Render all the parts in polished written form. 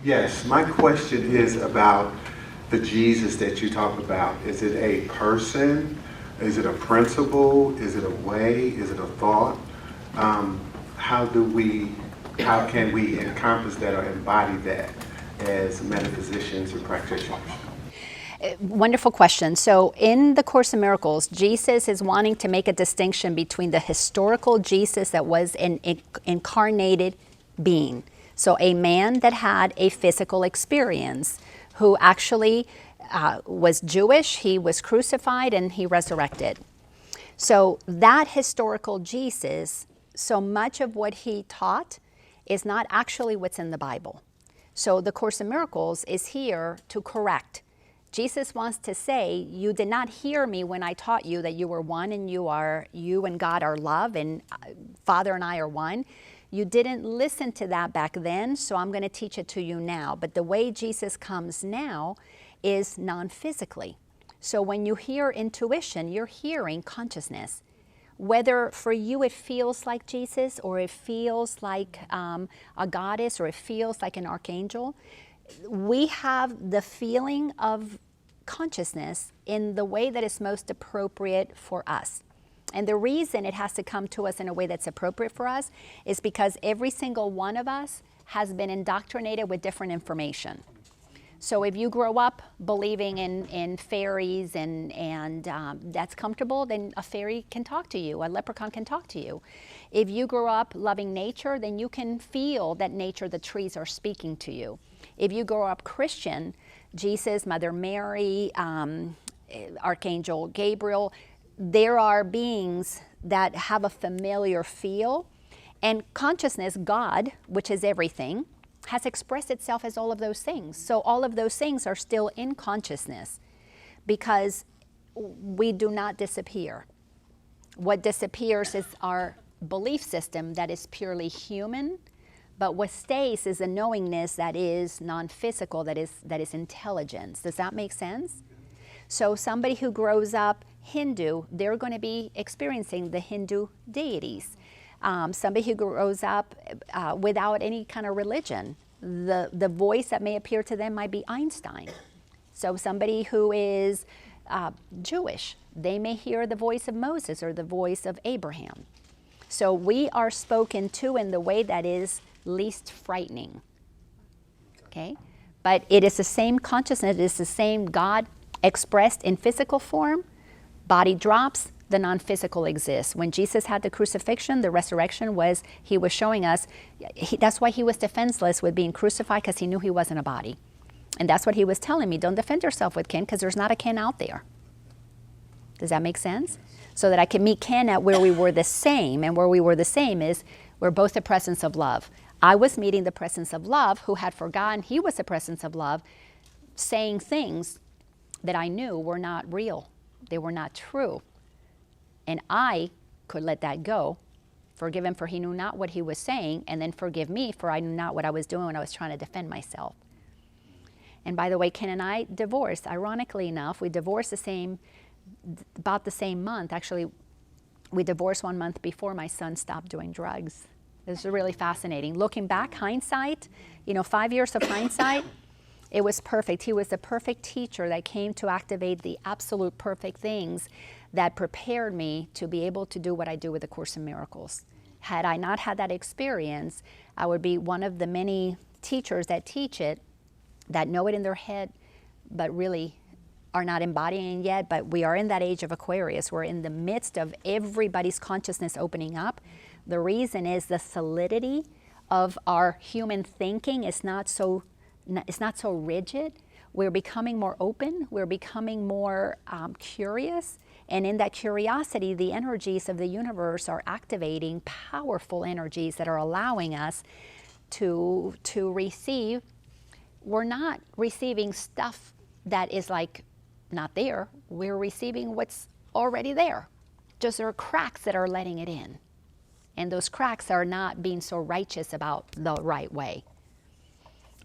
Yes, my question is about the Jesus that you talk about. Is it a person? Is it a principle? Is it a way? Is it a thought? How can we encompass that or embody that as metaphysicians or practitioners? Wonderful question. So in the Course in Miracles, Jesus is wanting to make a distinction between the historical Jesus that was an incarnated being. So a man that had a physical experience, who actually was Jewish, he was crucified, and he resurrected. So that historical Jesus, so much of what he taught is not actually what's in the Bible. So the Course in Miracles is here to correct. Jesus wants to say, you did not hear me when I taught you that you were one and you and God are love and Father and I are one. You didn't listen to that back then, so I'm going to teach it to you now. But the way Jesus comes now is non-physically. So when you hear intuition, you're hearing consciousness. Whether for you it feels like Jesus, or it feels like a goddess, or it feels like an archangel, we have the feeling of consciousness in the way that is most appropriate for us. And the reason it has to come to us in a way that's appropriate for us is because every single one of us has been indoctrinated with different information. So if you grow up believing in fairies and that's comfortable, then a fairy can talk to you, a leprechaun can talk to you. If you grow up loving nature, then you can feel that nature, the trees are speaking to you. If you grow up Christian, Jesus, Mother Mary, Archangel Gabriel, there are beings that have a familiar feel. And consciousness, God, which is everything, has expressed itself as all of those things. So all of those things are still in consciousness because we do not disappear. What disappears is our belief system that is purely human, but what stays is a knowingness that is non-physical, that is intelligence. Does that make sense? So somebody who grows up Hindu, they're going to be experiencing the Hindu deities. Somebody who grows up without any kind of religion, the voice that may appear to them might be Einstein. So somebody who is Jewish, they may hear the voice of Moses or the voice of Abraham. So we are spoken to in the way that is least frightening. Okay? But it is the same consciousness, it is the same God expressed in physical form. Body drops, the non-physical exists. When Jesus had the crucifixion, the resurrection was, he was showing us, that's why he was defenseless with being crucified, because he knew he wasn't a body. And that's what he was telling me, don't defend yourself with Ken, because there's not a Ken out there. Does that make sense? So that I can meet Ken at where we were the same, and where we were the same is we're both the presence of love. I was meeting the presence of love who had forgotten he was the presence of love, saying things that I knew were not real. They were not true. And I could let that go, forgive him for he knew not what he was saying, and then forgive me for I knew not what I was doing when I was trying to defend myself. And by the way, Ken and I divorced. Ironically enough, we divorced about the same month. Actually, we divorced 1 month before my son stopped doing drugs. It was really fascinating. Looking back, hindsight, 5 years of hindsight, it was perfect. He was the perfect teacher that came to activate the absolute perfect things that prepared me to be able to do what I do with the Course in Miracles. Had I not had that experience, I would be one of the many teachers that teach it, that know it in their head, but really are not embodying it yet. But we are in that age of Aquarius. We're in the midst of everybody's consciousness opening up. The reason is the solidity of our human thinking is not so rigid. We're becoming more open. We're becoming more curious. And in that curiosity, the energies of the universe are activating powerful energies that are allowing us to receive. We're not receiving stuff that is like not there. We're receiving what's already there. Just there are cracks that are letting it in. And those cracks are not being so righteous about the right way.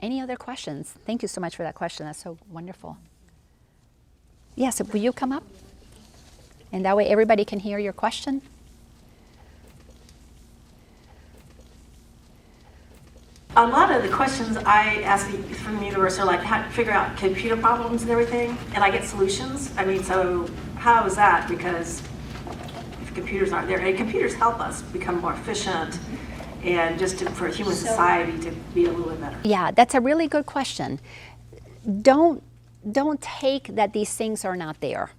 Any other questions? Thank you so much for that question. That's so wonderful. Yes, will you come up? And that way everybody can hear your question. a lot of the questions I ask from the universe are like how to figure out computer problems and everything, and I get solutions. I mean, so how is that? Because if computers aren't there, and computers help us become more efficient and for human society to be a little bit better. Yeah, that's a really good question. Don't take that these things are not there.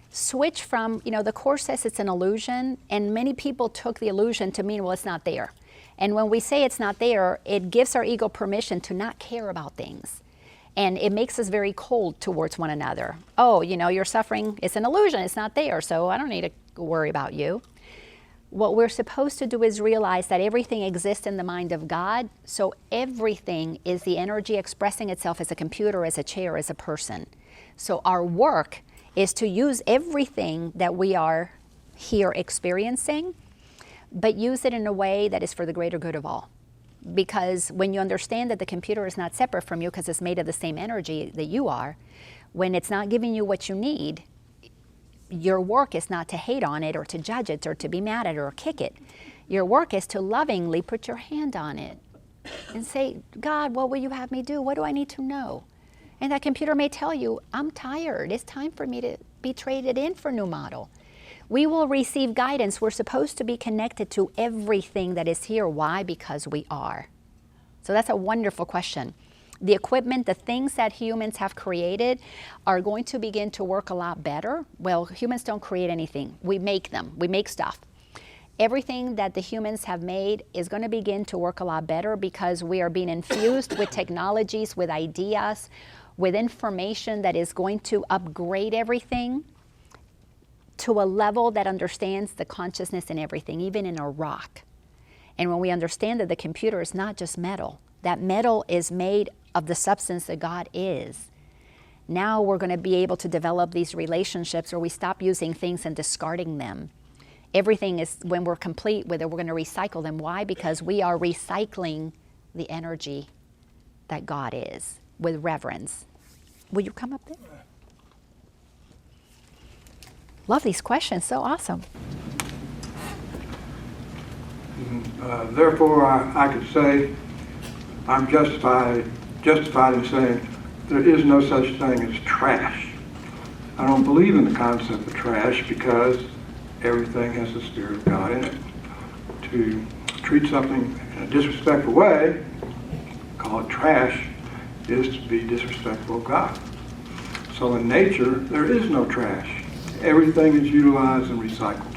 Switch from, the Course says it's an illusion, and many people took the illusion to mean, well, it's not there. And when we say it's not there, it gives our ego permission to not care about things. And it makes us very cold towards one another. Oh, you're suffering, it's an illusion, it's not there, so I don't need to worry about you. What we're supposed to do is realize that everything exists in the mind of God, so everything is the energy expressing itself as a computer, as a chair, as a person. So our work is to use everything that we are here experiencing, but use it in a way that is for the greater good of all. Because when you understand that the computer is not separate from you because it's made of the same energy that you are, when it's not giving you what you need, your work is not to hate on it or to judge it or to be mad at it or kick it. Your work is to lovingly put your hand on it and say, God, what will you have me do? What do I need to know? And that computer may tell you, I'm tired. It's time for me to be traded in for new model. We will receive guidance. We're supposed to be connected to everything that is here. Why? Because we are. So that's a wonderful question. The equipment, the things that humans have created are going to begin to work a lot better. Well, humans don't create anything. We make them. We make stuff. Everything that the humans have made is going to begin to work a lot better because we are being infused with technologies, with ideas, with information that is going to upgrade everything to a level that understands the consciousness in everything, even in a rock. And when we understand that the computer is not just metal, that metal is made of the substance that God is, now we're going to be able to develop these relationships where we stop using things and discarding them. Everything is, when we're complete with it, we're going to recycle them. Why? Because we are recycling the energy that God is with reverence. Will you come up there? Love these questions, so awesome. Therefore, I could say I'm justified in saying there is no such thing as trash. I don't believe in the concept of trash because everything has the Spirit of God in it. To treat something in a disrespectful way, call it trash, is to be disrespectful of God. So in nature, there is no trash. Everything is utilized and recycled.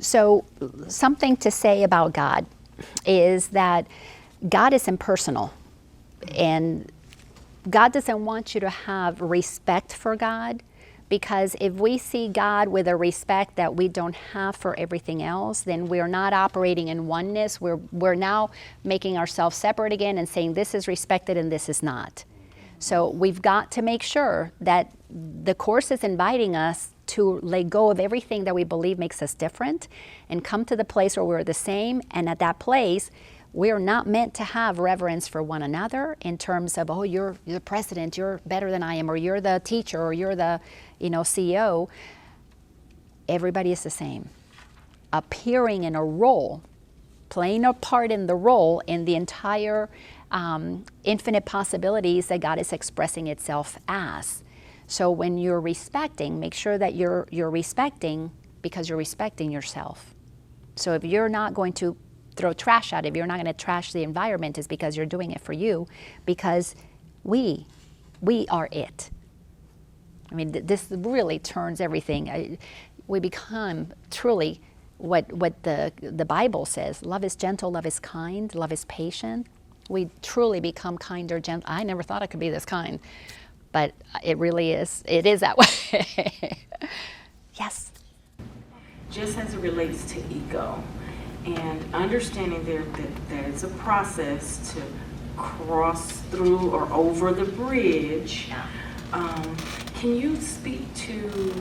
So something to say about God is that God is impersonal, and God doesn't want you to have respect for God, because if we see God with a respect that we don't have for everything else, then we're not operating in oneness. We're now making ourselves separate again and saying this is respected and this is not. So we've got to make sure that the Course is inviting us to let go of everything that we believe makes us different and come to the place where we're the same. And at that place, we're not meant to have reverence for one another in terms of, oh, you're the president, you're better than I am, or you're the teacher, or you're the CEO. Everybody is the same. Appearing in a role, playing a part in the role in the entire infinite possibilities that God is expressing itself as. So when you're respecting, make sure that you're respecting because you're respecting yourself. So if you're not going to throw trash out, if you're not going to trash the environment, it's because you're doing it for you, because we are it. I mean, this really turns everything. We become truly what the Bible says. Love is gentle, love is kind, love is patient. We truly become kinder, gentle. I never thought I could be this kind, but it really is. It is that way. Yes. Just as it relates to ego and understanding that it's a process to cross through or over the bridge, can you speak to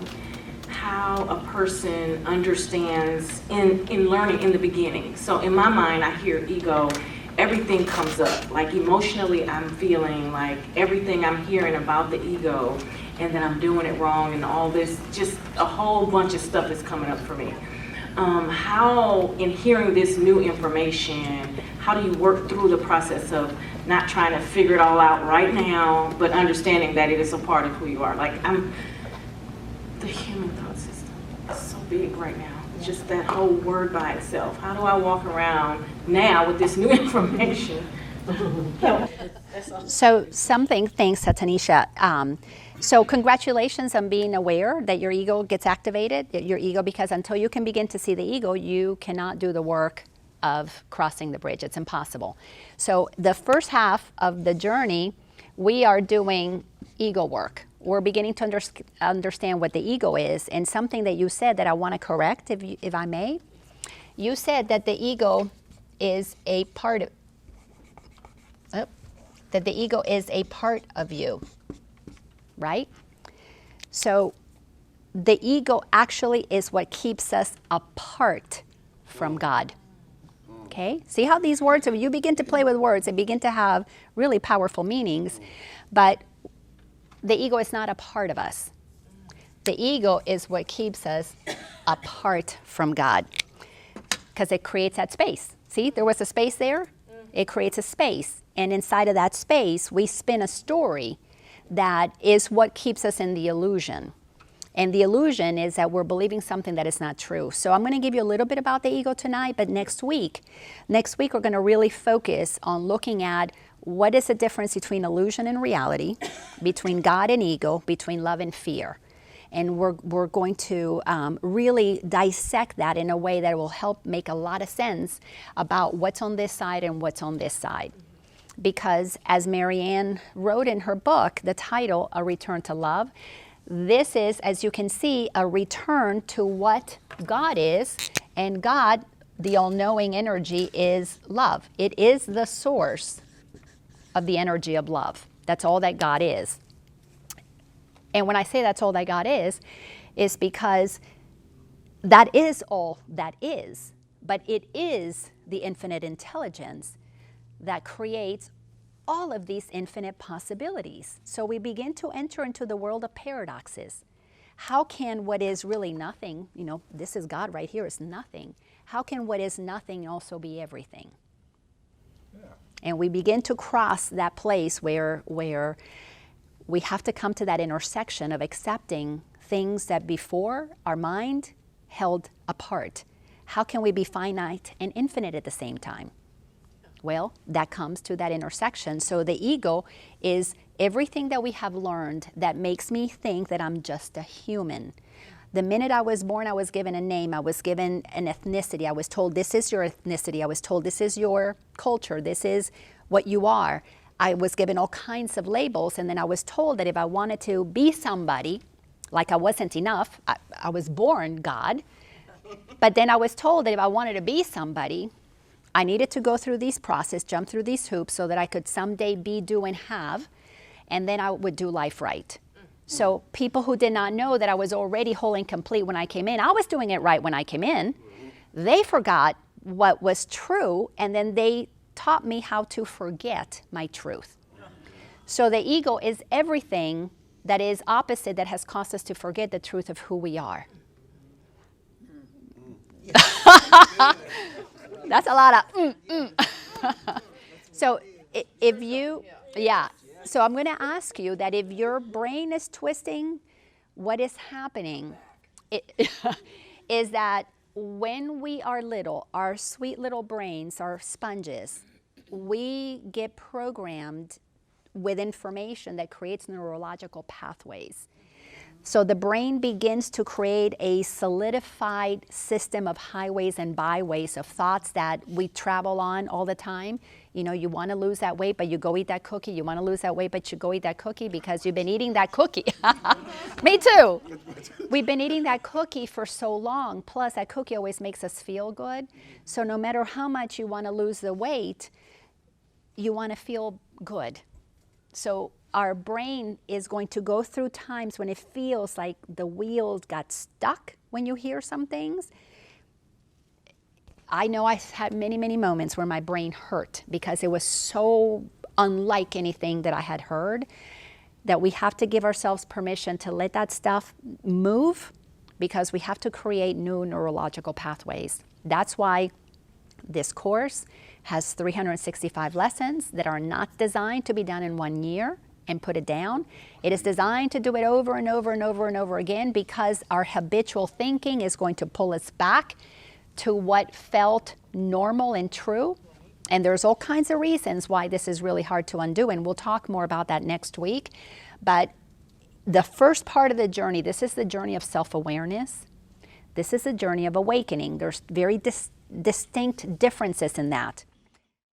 how a person understands in learning in the beginning? So in my mind, I hear ego, everything comes up. Like emotionally, I'm feeling like everything I'm hearing about the ego and that I'm doing it wrong and all this, just a whole bunch of stuff is coming up for me. How, in hearing this new information, how do you work through the process of not trying to figure it all out right now, but understanding that it is a part of who you are? Like, the human thought system is so big right now. Just that whole word by itself. How do I walk around now with this new information? So thanks, Tanisha. So congratulations on being aware that your ego gets activated, because until you can begin to see the ego, you cannot do the work of crossing the bridge. It's impossible. So the first half of the journey, we are doing ego work. We're beginning to understand what the ego is. And something that you said that I want to correct, if I may. You said that the ego is a part of, you, right? So the ego actually is what keeps us apart from God. Okay? See how these words, when you begin to play with words, they begin to have really powerful meanings. But the ego is not a part of us. The ego is what keeps us apart from God, because it creates that space. See, there was a space there. It creates a space. And inside of that space, we spin a story that is what keeps us in the illusion. And the illusion is that we're believing something that is not true. So I'm going to give you a little bit about the ego tonight, but next week we're going to really focus on looking at what is the difference between illusion and reality, between God and ego, between love and fear. And we're going to really dissect that in a way that will help make a lot of sense about what's on this side and what's on this side. Because as Marianne wrote in her book, the title, A Return to Love, this is, as you can see, a return to what God is. And God, the all-knowing energy, is love. It is the source of the energy of love. That's all that God is. And when I say that's all that God is because that is all that is. But it is the infinite intelligence that creates all of these infinite possibilities. So we begin to enter into the world of paradoxes. How can what is really nothing, this is God right here, is nothing. How can what is nothing also be everything? Yeah. And we begin to cross that place where we have to come to that intersection of accepting things that before our mind held apart. How can we be finite and infinite at the same time? Well, that comes to that intersection. So the ego is everything that we have learned that makes me think that I'm just a human. The minute I was born, I was given a name. I was given an ethnicity. I was told this is your ethnicity. I was told this is your culture. This is what you are. I was given all kinds of labels, and then I was told that if I wanted to be somebody, like I wasn't enough, I was born God. But then I was told that if I wanted to be somebody, I needed to go through these process, jump through these hoops so that I could someday be, do, and have, and then I would do life right. So people who did not know that I was already whole and complete when I came in, I was doing it right when I came in, they forgot what was true, and then they taught me how to forget my truth. So the ego is everything that is opposite that has caused us to forget the truth of who we are. That's a lot of So if you, so I'm going to ask you that if your brain is twisting, what is happening is that when we are little, our sweet little brains are sponges. We get programmed with information that creates neurological pathways. So the brain begins to create a solidified system of highways and byways of thoughts that we travel on all the time. You want to lose that weight, but you go eat that cookie. You want to lose that weight, but you go eat that cookie because you've been eating that cookie. Me too. We've been eating that cookie for so long. Plus, that cookie always makes us feel good. So no matter how much you want to lose the weight, you want to feel good. So our brain is going to go through times when it feels like the wheels got stuck when you hear some things. I know I've had many, many moments where my brain hurt because it was so unlike anything that I had heard, that we have to give ourselves permission to let that stuff move, because we have to create new neurological pathways. That's why this course has 365 lessons that are not designed to be done in 1 year and put it down. It is designed to do it over and over and over and over again, because our habitual thinking is going to pull us back to what felt normal and true. And there's all kinds of reasons why this is really hard to undo, and we'll talk more about that next week. But the first part of the journey, this is the journey of self-awareness. This is a journey of awakening. There's very distinct differences in that.